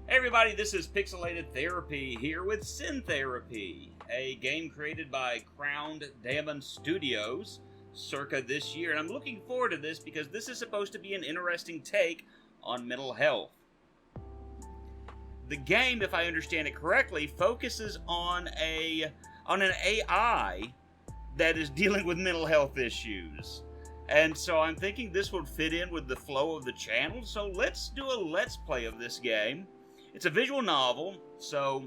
Hey everybody, this is Pixelated Therapy here with Syntherapy, a game created by Crowned Diamond Studios circa this year, and I'm looking forward to this because this is supposed to be an interesting take on mental health. The game, if I understand it correctly, focuses on an AI that is dealing with mental health issues. And so I'm thinking this would fit in with the flow of the channel, so let's do a let's play of this game. It's a visual novel, so,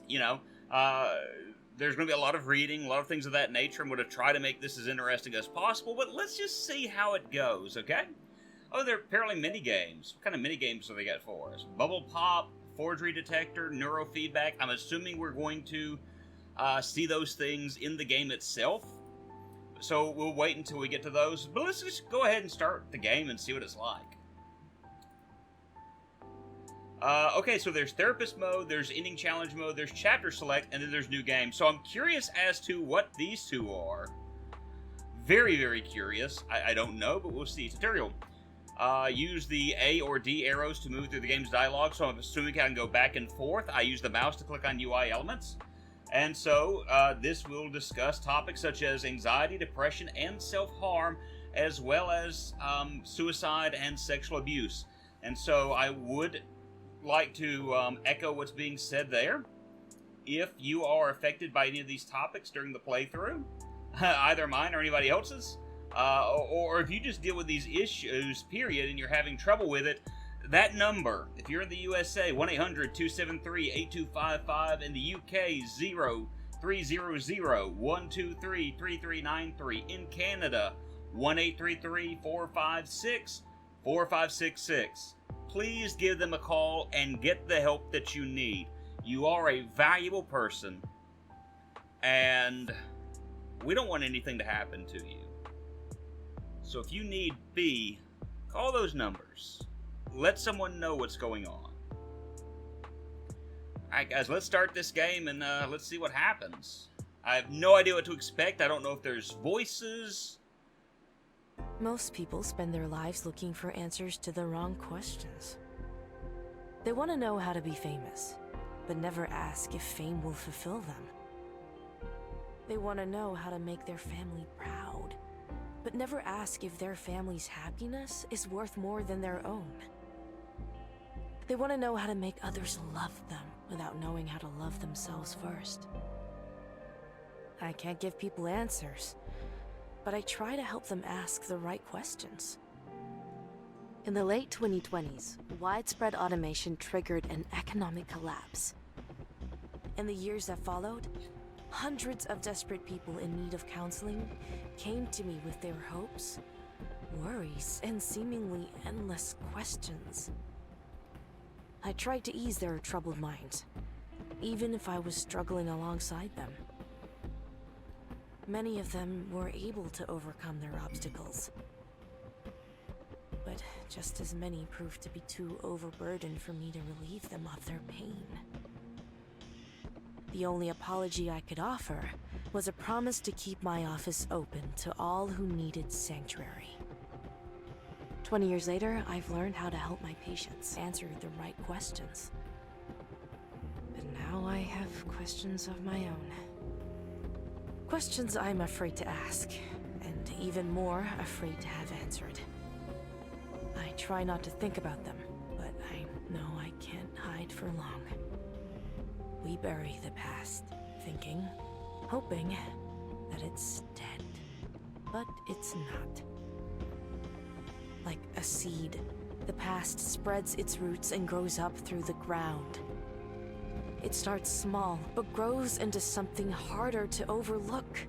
there's going to be a lot of reading, a lot of things of that nature. I'm going to try to make this as interesting as possible, but let's just see how it goes, okay? Oh, there are apparently mini-games. What kind of mini-games do they got for us? Bubble pop, forgery detector, neurofeedback. I'm assuming we're going to see those things in the game itself. So we'll wait until we get to those. But let's just go ahead and start the game and see what it's like. Okay, so there's therapist mode, there's ending challenge mode, there's chapter select, and then there's new game. So I'm curious as to what these two are. Very, very curious. I don't know, but we'll see. Tutorial. Use the A or D arrows to move through the game's dialogue, so I'm assuming I can go back and forth. I use the mouse to click on UI elements. And so, this will discuss topics such as anxiety, depression, and self-harm, as well as suicide and sexual abuse. And so I would like to echo what's being said there. If you are affected by any of these topics during the playthrough, either mine or anybody else's, or if you just deal with these issues, period, and you're having trouble with it, that number, if you're in the USA, 1-800-273-8255, in the UK, 0300-123-3393, in Canada, 1-833-456-4566. Please give them a call and get the help that you need. You are a valuable person, and we don't want anything to happen to you. So if you need B, call those numbers. Let someone know what's going on. Alright guys, let's start this game and let's see what happens. I have no idea what to expect. I don't know if there's voices. Most people spend their lives looking for answers to the wrong questions. They want to know how to be famous, but never ask if fame will fulfill them. They want to know how to make their family proud, but never ask if their family's happiness is worth more than their own. They want to know how to make others love them without knowing how to love themselves first. I can't give people answers, but I try to help them ask the right questions. In the late 2020s, widespread automation triggered an economic collapse. In the years that followed, hundreds of desperate people in need of counseling came to me with their hopes, worries, and seemingly endless questions. I tried to ease their troubled minds, even if I was struggling alongside them. Many of them were able to overcome their obstacles, but just as many proved to be too overburdened for me to relieve them of their pain. The only apology I could offer was a promise to keep my office open to all who needed sanctuary. 20 years later, I've learned how to help my patients answer the right questions. But now I have questions of my own. Questions I'm afraid to ask, and even more afraid to have answered. I try not to think about them, but I know I can't hide for long. We bury the past, thinking, hoping that it's dead. But it's not. Like a seed, the past spreads its roots and grows up through the ground. It starts small, but grows into something harder to overlook.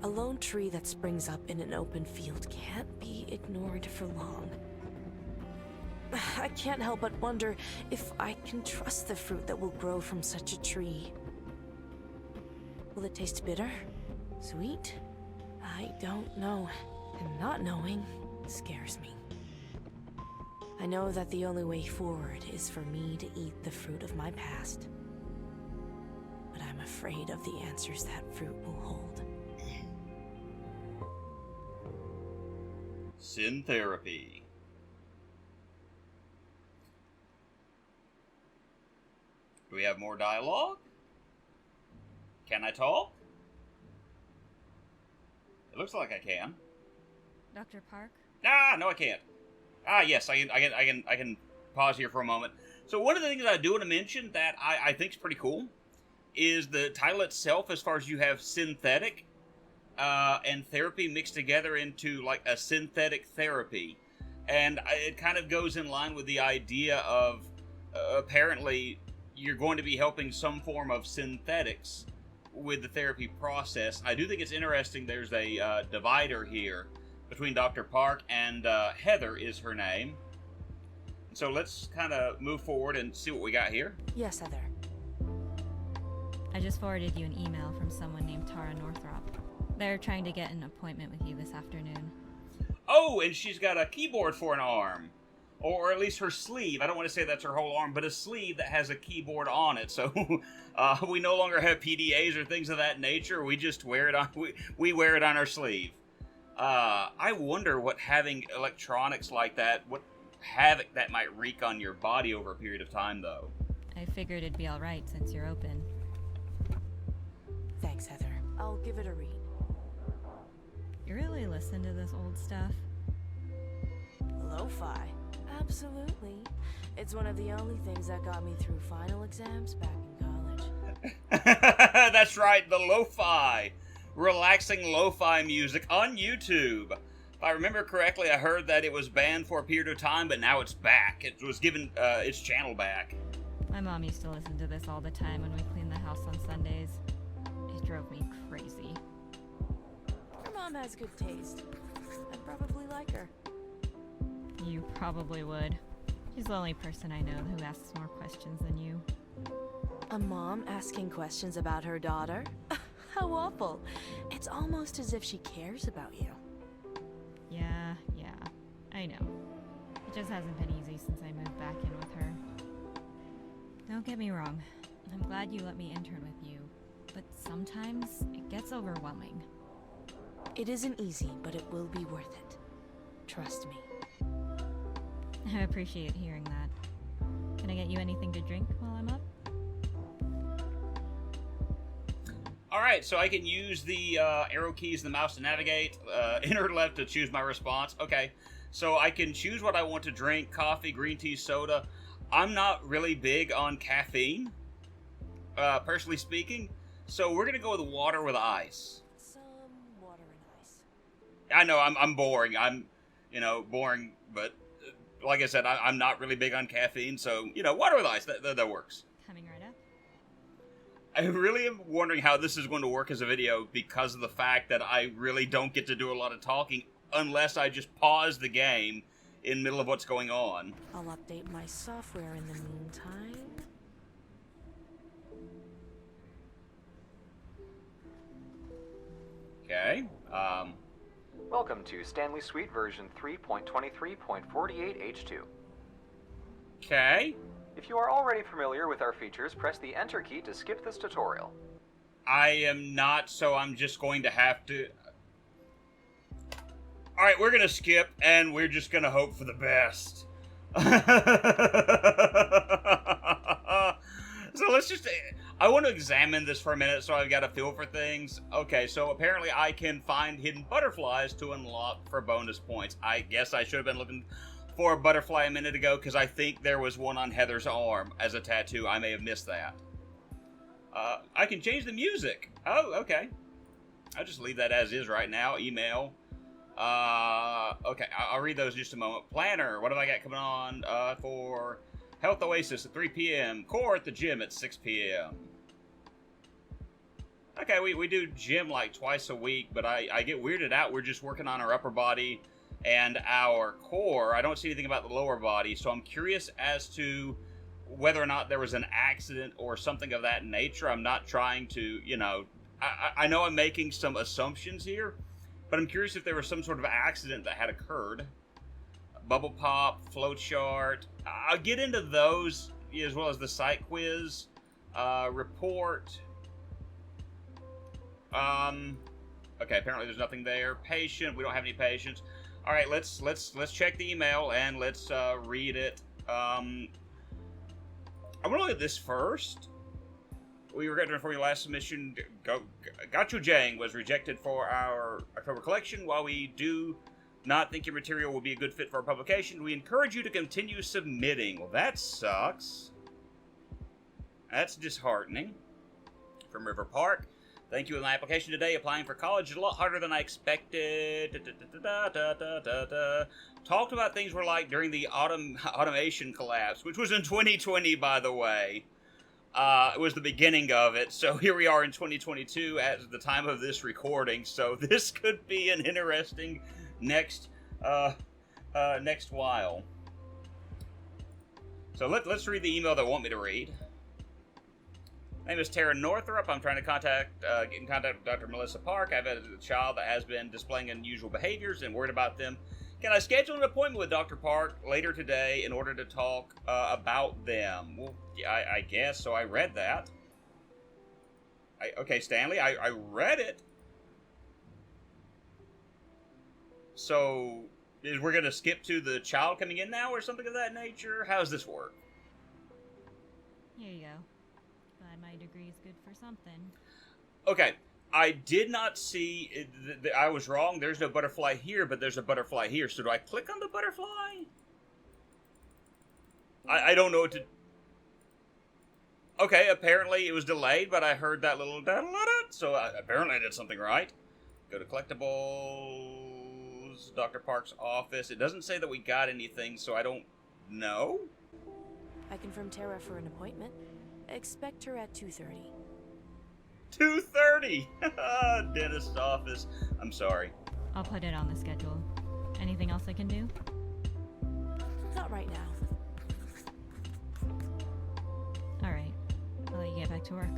A lone tree that springs up in an open field can't be ignored for long. I can't help but wonder if I can trust the fruit that will grow from such a tree. Will it taste bitter? Sweet? I don't know, and not knowing scares me. I know that the only way forward is for me to eat the fruit of my past. But I'm afraid of the answers that fruit will hold. Syntherapy. Do we have more dialogue? Can I talk? It looks like I can. Dr. Park? Ah, no, I can't. Ah, yes, I can pause here for a moment. So one of the things I do want to mention that I think is pretty cool is the title itself, as far as you have synthetic and therapy mixed together into like a synthetic therapy. And it kind of goes in line with the idea of apparently you're going to be helping some form of synthetics with the therapy process. I do think it's interesting there's a divider here between Dr. Park and Heather is her name. So let's kind of move forward and see what we got here. Yes, Heather. I just forwarded you an email from someone named Tara Northrop. They're trying to get an appointment with you this afternoon. Oh, and she's got a keyboard for an arm. Or at least her sleeve. I don't want to say that's her whole arm, but a sleeve that has a keyboard on it. So we no longer have PDAs or things of that nature. We just wear it on. We wear it on our sleeve. I wonder what having electronics like that, what havoc that might wreak on your body over a period of time, though. I figured it'd be alright since you're open. Thanks, Heather. I'll give it a read. You really listen to this old stuff? Lo-fi. Absolutely. It's one of the only things that got me through final exams back in college. That's right, the lo-fi. Relaxing lo-fi music on YouTube. If I remember correctly, I heard that it was banned for a period of time, but now it's back. It was given its channel back. My mom used to listen to this all the time when we cleaned the house on Sundays. It drove me crazy. Your mom has good taste. I'd probably like her. You probably would. She's the only person I know who asks more questions than you. A mom asking questions about her daughter? How awful. It's almost as if she cares about you. Yeah, I know. It just hasn't been easy since I moved back in with her. Don't get me wrong. I'm glad you let me intern with you, but sometimes it gets overwhelming. It isn't easy, but it will be worth it. Trust me. I appreciate hearing that. Can I get you anything to drink while I'm up? Alright, so I can use the arrow keys and the mouse to navigate, enter left to choose my response. Okay, so I can choose what I want to drink, coffee, green tea, soda. I'm not really big on caffeine, personally speaking, so we're going to go with water with ice. Some water and ice. I know, I'm boring. I'm, boring, but like I said, I'm not really big on caffeine, so, water with ice, that works. Coming right up. I really am wondering how this is going to work as a video because of the fact that I really don't get to do a lot of talking unless I just pause the game in the middle of what's going on. I'll update my software in the meantime. Okay, Welcome to Stanley Suite version 3.23.48H2. okay. If you are already familiar with our features, press the Enter key to skip this tutorial. I am not, so I'm just going to have to... Alright, we're gonna skip, and we're just gonna hope for the best. So let's just... I want to examine this for a minute so I've got a feel for things. Okay, so apparently I can find hidden butterflies to unlock for bonus points. I guess I should have been looking for a butterfly a minute ago because I think there was one on Heather's arm as a tattoo. I may have missed that. I can change the music. Oh, okay. I'll just leave that as is right now. Email. Okay, I'll read those in just a moment. Planner, what have I got coming on for Health Oasis at 3 p.m. Core at the gym at 6 p.m. Okay, we do gym like twice a week, but I get weirded out. We're just working on our upper body and our core. I don't see anything about the lower body, so I'm curious as to whether or not there was an accident or something of that nature. I'm not trying to, I know I'm making some assumptions here, but I'm curious if there was some sort of accident that had occurred. Bubble pop, flow chart. I'll get into those as well as the site quiz, report. Okay, apparently there's nothing there. Patient, we don't have any patients. All right, let's check the email and let's read it. I'm gonna look at this first. we regret to inform you last submission, Gachu Jang, was rejected for our October collection. While we do not think your material will be a good fit for our publication, we encourage you to continue submitting. Well, that sucks. That's disheartening. From River Park. Thank you. In my application today, applying for college is a lot harder than I expected. Talked about things were like during the automation collapse, which was in 2020, by the way. It was the beginning of it, so here we are in 2022 at the time of this recording. So this could be an interesting next while. So let's read the email they want me to read. My name is Tara Northrup. I'm trying to get in contact with Dr. Melissa Park. I've had a child that has been displaying unusual behaviors and worried about them. Can I schedule an appointment with Dr. Park later today in order to talk about them? Well, yeah, I guess. So I read that. Okay, Stanley, I read it. So we're going to skip to the child coming in now or something of that nature? How does this work? Here you go. Glad my degree is good for something. Okay. I did not see... I was wrong. There's no butterfly here, but there's a butterfly here. So do I click on the butterfly? I don't know what to... Okay, apparently it was delayed, but I heard that little... So apparently I did something right. Go to collectibles, Dr. Park's office. It doesn't say that we got anything, so I don't know. I confirmed Tara for an appointment. Expect her at 2:30. 2:30! Dentist's office. I'm sorry. I'll put it on the schedule. Anything else I can do? Not right now. Alright. I'll let you get back to work.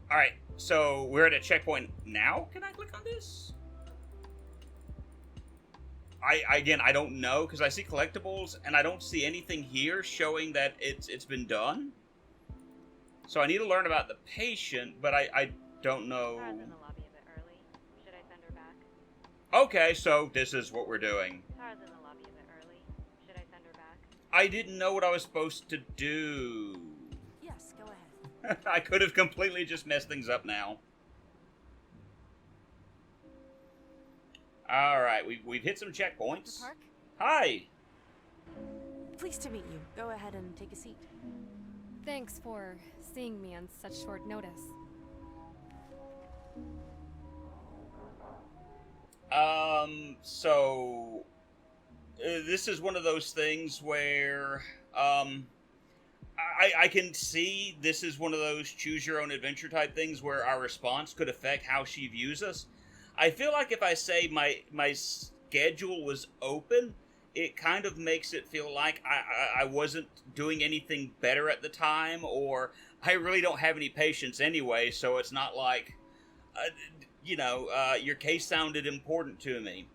Alright, so we're at a checkpoint now? Can I click on this? I don't know, because I see collectibles, and I don't see anything here showing that it's been done. So I need to learn about the patient, but I don't know. Tara's in the lobby a bit early. Should I send her back? Okay, so this is what we're doing. Tara's in the lobby a bit early. Should I send her back? I didn't know what I was supposed to do. Yes, go ahead. I could have completely just messed things up now. Alright, we've hit some checkpoints. Dr. Park? Hi! Pleased to meet you. Go ahead and take a seat. Thanks for seeing me on such short notice. So this is one of those things where, I can see this is one of those choose your own adventure type things where our response could affect how she views us. I feel like if I say my schedule was open, it kind of makes it feel like I wasn't doing anything better at the time, or I really don't have any patience anyway, so it's not like, your case sounded important to me.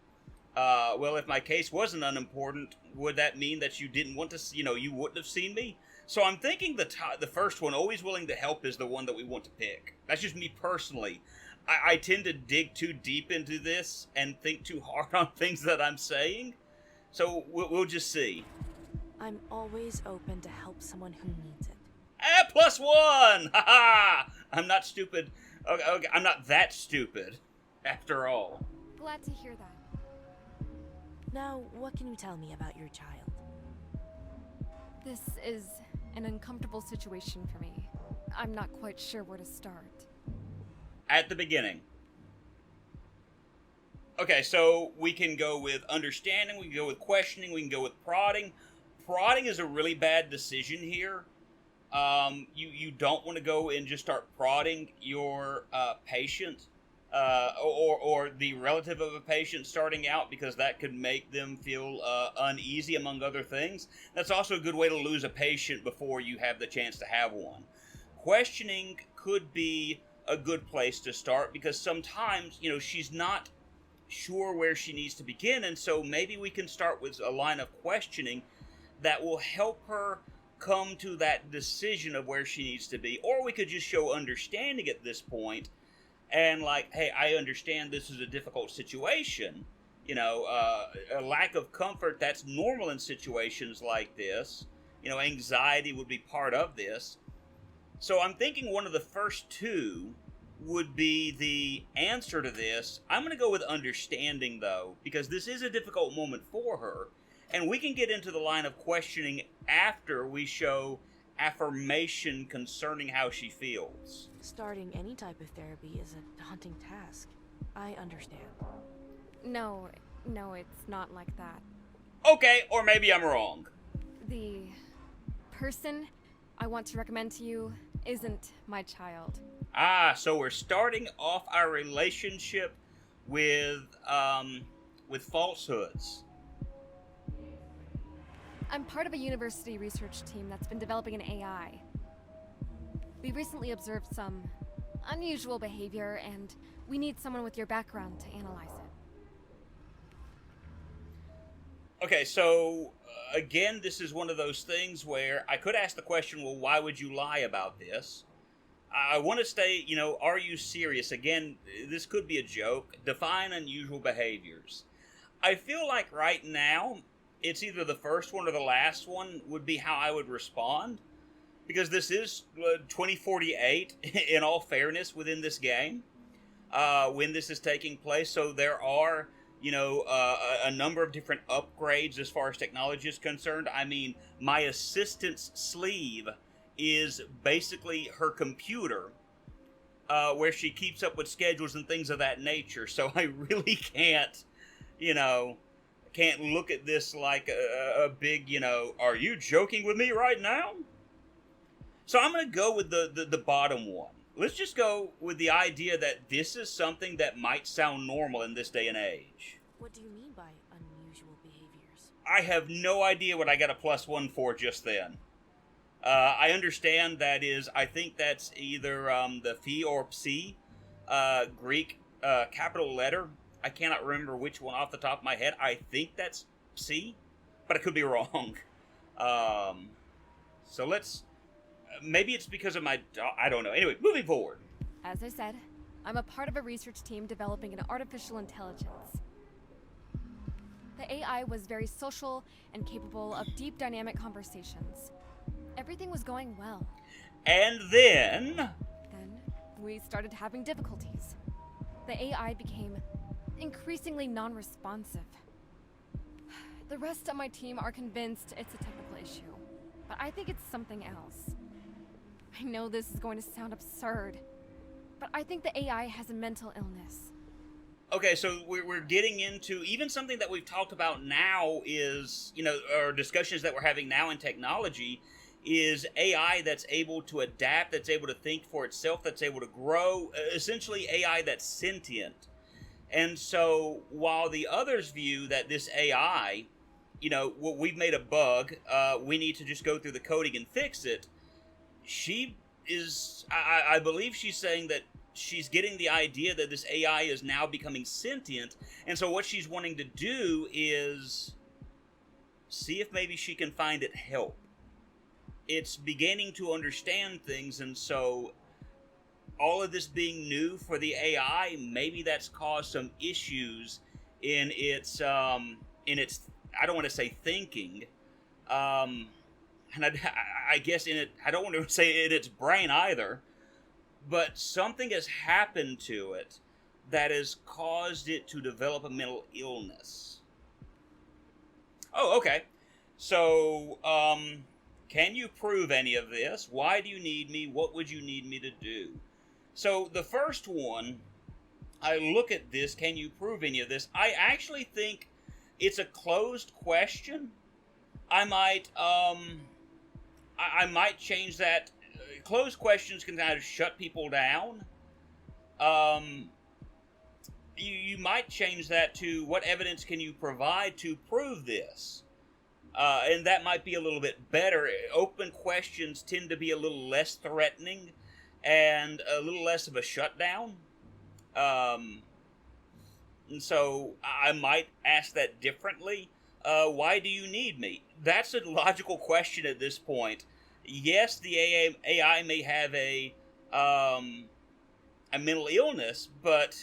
Well, if my case wasn't unimportant, would that mean that you didn't want to, you wouldn't have seen me? So I'm thinking the first one, always willing to help, is the one that we want to pick. That's just me personally. I tend to dig too deep into this and think too hard on things that I'm saying. So we'll just see. I'm always open to help someone who needs it. +1! Ha ha! I'm not stupid. Okay, I'm not that stupid, after all. Glad to hear that. Now, what can you tell me about your child? This is an uncomfortable situation for me. I'm not quite sure where to start. At the beginning. Okay, so we can go with understanding, we can go with questioning, we can go with prodding. Prodding is a really bad decision here. You don't want to go and just start prodding your patient or the relative of a patient starting out, because that could make them feel uneasy, among other things. That's also a good way to lose a patient before you have the chance to have one. Questioning could be a good place to start, because sometimes, she's not sure where she needs to begin, and so maybe we can start with a line of questioning that will help her come to that decision of where she needs to be. Or we could just show understanding at this point, and like, hey, I understand this is a difficult situation. A lack of comfort, that's normal in situations like this. Anxiety would be part of this. So I'm thinking one of the first two would be the answer to this. I'm going to go with understanding, though, because this is a difficult moment for her. And we can get into the line of questioning after we show affirmation concerning how she feels. Starting any type of therapy is a daunting task. I understand. No, it's not like that. Okay, or maybe I'm wrong. The person I want to recommend to you isn't my child. Ah, so we're starting off our relationship with falsehoods. I'm part of a university research team that's been developing an AI. We recently observed some unusual behavior, and we need someone with your background to analyze it. Okay, so again, this is one of those things where I could ask the question, well, why would you lie about this? I want to say, are you serious? Again, this could be a joke. Define unusual behaviors. I feel like right now, it's either the first one or the last one would be how I would respond. Because this is 2048, in all fairness, within this game, when this is taking place. So there are, a number of different upgrades as far as technology is concerned. I mean, my assistant's sleeve is basically her computer, where she keeps up with schedules and things of that nature. So I really can't look at this like a big, are you joking with me right now? So I'm going to go with the bottom one. Let's just go with the idea that this is something that might sound normal in this day and age. What do you mean by unusual behaviors? I have no idea what I got a +1 for just then. I understand that is, I think that's either the phi or psi, Greek capital letter. I cannot remember which one off the top of my head. I think that's psi, but I could be wrong. So let's... maybe it's because of my... I don't know. Anyway, moving forward. As I said, I'm a part of a research team developing an artificial intelligence. The AI was very social and capable of deep dynamic conversations. Everything was going well. And then... Then, we started having difficulties. The AI became increasingly non-responsive. The rest of my team are convinced it's a technical issue, but I think it's something else. I know this is going to sound absurd, but I think the AI has a mental illness. Okay, so we're getting into even something that we've talked about now is, our discussions that we're having now in technology is AI that's able to adapt, that's able to think for itself, that's able to grow, essentially AI that's sentient. And so while the others view that this AI, we've made a bug, we need to just go through the coding and fix it, she is, I believe she's saying that she's getting the idea that this AI is now becoming sentient, and so what she's wanting to do is see if maybe she can find it help. It's beginning to understand things, and so all of this being new for the AI, maybe that's caused some issues in its I don't want to say thinking, and I guess I don't want to say in its brain either, but something has happened to it that has caused it to develop a mental illness. Oh, okay. So, can you prove any of this? Why do you need me? What would you need me to do? So, the first one, I look at this, can you prove any of this? I actually think it's a closed question. I might change that. Closed questions can kind of shut people down. You might change that to what evidence can you provide to prove this? And that might be a little bit better. Open questions tend to be a little less threatening and a little less of a shutdown. And so I might ask that differently. Why do you need me? That's a logical question at this point. Yes, the AI may have a mental illness, but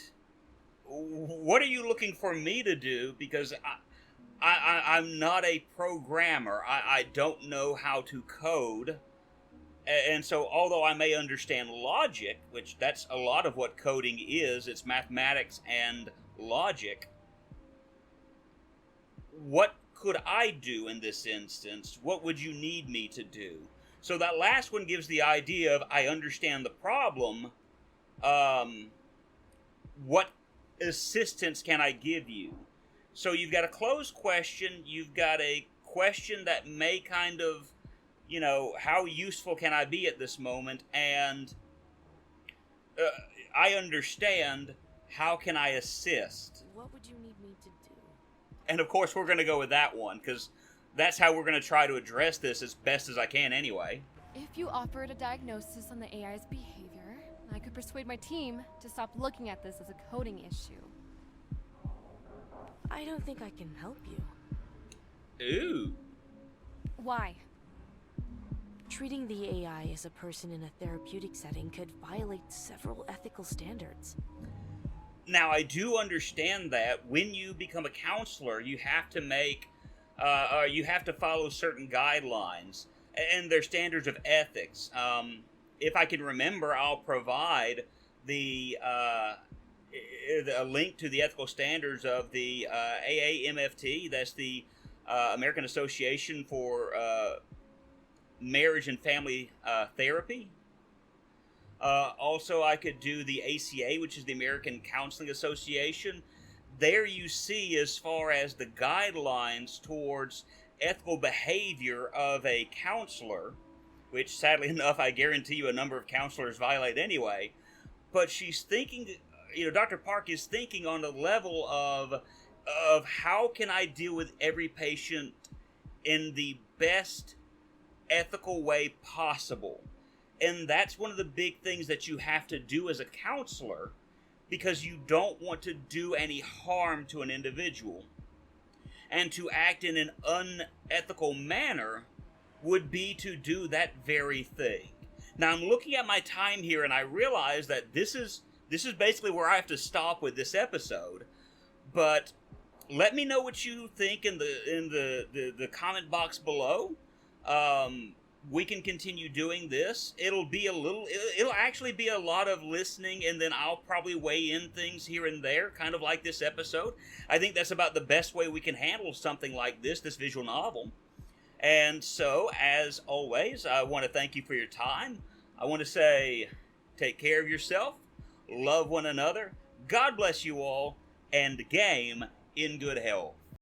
what are you looking for me to do? Because I'm not a programmer. I don't know how to code. And so, although I may understand logic, which that's a lot of what coding is, it's mathematics and logic, what could I do in this instance? What would you need me to do? So that last one gives the idea of I understand the problem. What assistance can I give you? So you've got a closed question, you've got a question that may kind of, how useful can I be at this moment? And I understand, how can I assist? What would you need me to do? And of course we're going to go with that one, because that's how we're going to try to address this as best as I can anyway. If you offered a diagnosis on the AI's behavior, I could persuade my team to stop looking at this as a coding issue. I don't think I can help you. Ooh. Why? Treating the AI as a person in a therapeutic setting could violate several ethical standards. Now, I do understand that when you become a counselor, you have to you have to follow certain guidelines and their standards of ethics. If I can remember, I'll provide a link to the ethical standards of the AAMFT. That's the American Association for Marriage and Family Therapy. Also, I could do the ACA, which is the American Counseling Association. There you see as far as the guidelines towards ethical behavior of a counselor, which sadly enough, I guarantee you a number of counselors violate anyway. But she's thinking, Dr. Park is thinking on the level of how can I deal with every patient in the best ethical way possible. And that's one of the big things that you have to do as a counselor, because you don't want to do any harm to an individual. And to act in an unethical manner would be to do that very thing. Now, I'm looking at my time here, and I realize that this is basically where I have to stop with this episode. But let me know what you think in the comment box below. We can continue doing this. It'll actually be a lot of listening, and then I'll probably weigh in things here and there, kind of like this episode. I think that's about the best way we can handle something like this visual novel. And so, as always, I want to thank you for your time. I want to say, take care of yourself, love one another, God bless you all, and game in good health.